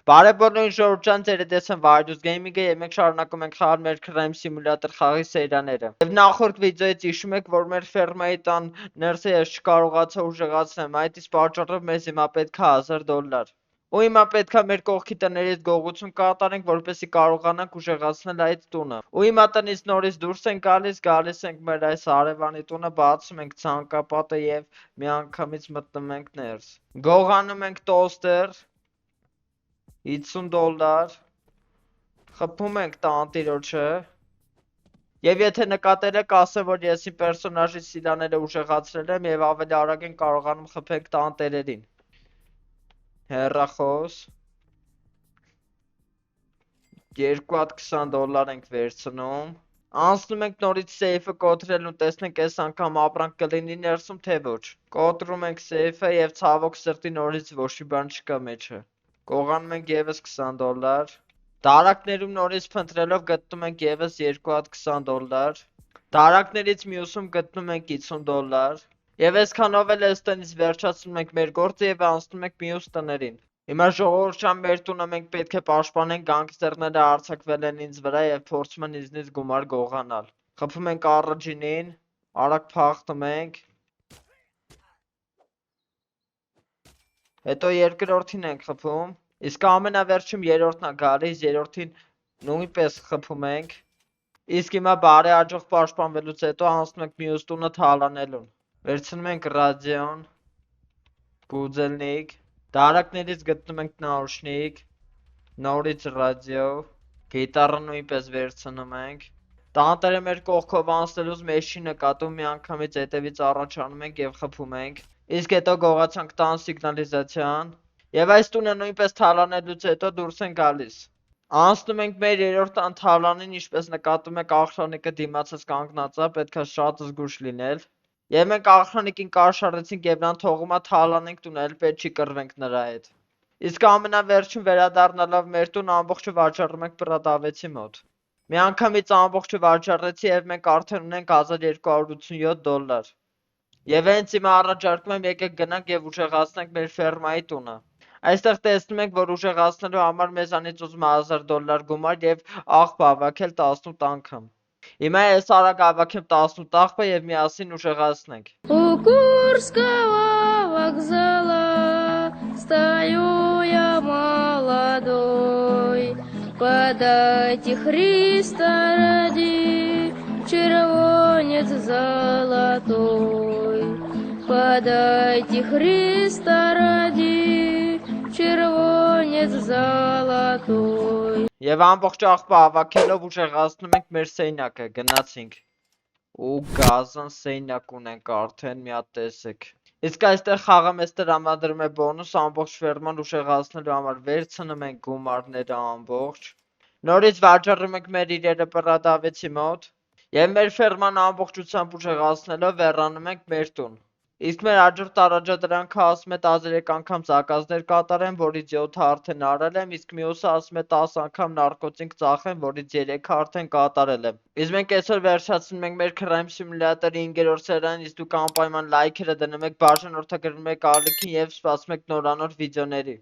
Բարև բոլորին ժողովուրդ ջան, ձեր հետ եմ Virus Gaming-ը եւ մենք շարունակում ենք խաղալ մեր Crime Simulator խաղի սերիաները։ Եվ նախորդ վիդեոից հիշում եք, որ մեր ֆերմայի տան ներսը ես չկարողացա ուժեղացնեմ, այդ իսկ պատճառով մեզ հիմա պետք է $1000։ Ու հիմա պետք է մեր կողքի տներից գողություն կատարենք, որպեսզի կարողանանք ուժեղացնել այդ տունը։ Ու հիմա տնից նորից դուրս ենք գալիս ենք մեր այս հարևանի տունը, բացում ենք ցանկապատը եւ միանգամից մտնում ենք ներս։ Գողանում ենք տոստեր $50, խփում ենք տանտիրոջը, եւ եթե նկատել եք, ասեմ, որ ես իմ պերսոնաժի սիլաները ուժեղացրել եմ եւ ավելի արագ են կարողանում խփենք տանտերերին։ Հեռախոս $220 ենք վերցնում։ Անցնում ենք նորից սեյֆը կոտրելն ու տեսնենք այս անգամ ապրանք կլինի ներսում թե ոչ։ Կոտրում ենք սեյֆը եւ ցավոք սրտի նորից ոչ մի բան չկա մեջը։ Գողանում ենք եւս $20։ Դարակներում նորից փնտրելով գտնում ենք եւս $220։ Դարակներից մյուսում գտնում ենք $50։ Եվ այսքանով էլ այս տնից վերջացնում ենք մեր գործը եւ անցնում ենք մյուս տներին։ Հիմա ժողովուրդ ջան, մեր տունը մենք պետք է պաշտպանենք, գանգստերները արձակվել են ինձ վրա եւ փորձում են ինձնից գումար գողանալ։ Խփում ենք առաջինին, արագ փախնում ենք։ Հետո երկրորդին ենք խփում, իսկ ամենավերջում երրորդն է գալիս, երրորդին նույնպես խփում ենք։ Իսկ հիմա բարեհաջող պաշտպանվելուց հետո անցնում ենք մյուս տունը թալանելուն։ Վերցնում ենք ռադիոն, բուձելնիկ, դարակներից գտնում ենք նաուշնիկ, նորից ռադիո, գիտառը նույնպես վերցնում ենք։ Տանտերը մեր կողքով անցնելուց մեզ չի նկատում, միանգամից հետևից առաջանում ենք եւ խփում ենք։ Իսկ հետո գողացանք տան սիգնալիզացիան եւ այս տունը նույնպես թալանելուց հետո դուրս են գալիս։ Անցնում ենք մեր երրորդ տան թալանին, ինչպես նկատում եք, աղջանիկը դիմացած կանգնած է, պետք է շատ զգուշ լինել։ Եվ մենք աղջանիկին կաշառեցինք եւ նրան թողում է թալանենք տունը, էլ պետք չի կռվենք նրա հետ։ Իսկ ամենավերջում վերադառնալով մեր տուն ամբողջը վաճառում ենք Պրադավեցի մոտ։ Միանգամից ամբողջը վաճառեցի եւ մենք արդեն ունենք $1287։ Եվ հենց հիմա առաջարկում եմ եկեք գնանք եւ ուժեղացնենք մեր ֆերմայի տունը։ Այստեղ տեսնում ենք, որ ուժեղացնելու համար մեզանից ուզում է $1000 գումար եւ աղբ հավաքել 18 անգամ։ Հիմա ես արագ հավաքեմ 18 աղբը եւ միասին ուժեղացնենք։ У Курского вокзала стою я молодой. Подайте Христа ради, червонец золотой. Подайте Христа ради, червонец золотой. Եվ ամբողջ աղբը հավաքելով ուժեղացնում ենք մեր սենյակը, գնացինք։ Ու գազան սենյակ ունենք արդեն, մի հատ տեսեք։ Իսկ այստեղ խաղը մեզ տրամադրում է բոնուս ամբողջ ֆերման ուժեղացնելու համար, վերցնում ենք գումարները ամբողջ։ Նորից վաճառում ենք մեր իրերը Պրադավեցի մոտ եւ մեր ֆերման ամբողջությամբ ուժեղացնելով վերանում ենք մեր տուն։ Իսկ մեր հաջորդ առաջադրանքը ասում է 13 անգամ զակազներ կատարեմ, որից 7-ը արդեն արել եմ, իսկ մյուսը ասում է 10 անգամ նարկոտինք ծախեմ, որից 3-ը արդեն կատարել եմ։ Իսկ մենք այսօր վերջացնում ենք մեր Crime Simulator-ի 5-րդ սերիան, իսկ դուք անպայման լայքերը դնում եք, բաժանորդագրում եք ալիքին եւ սպասում եք նորանոր վիդեոների։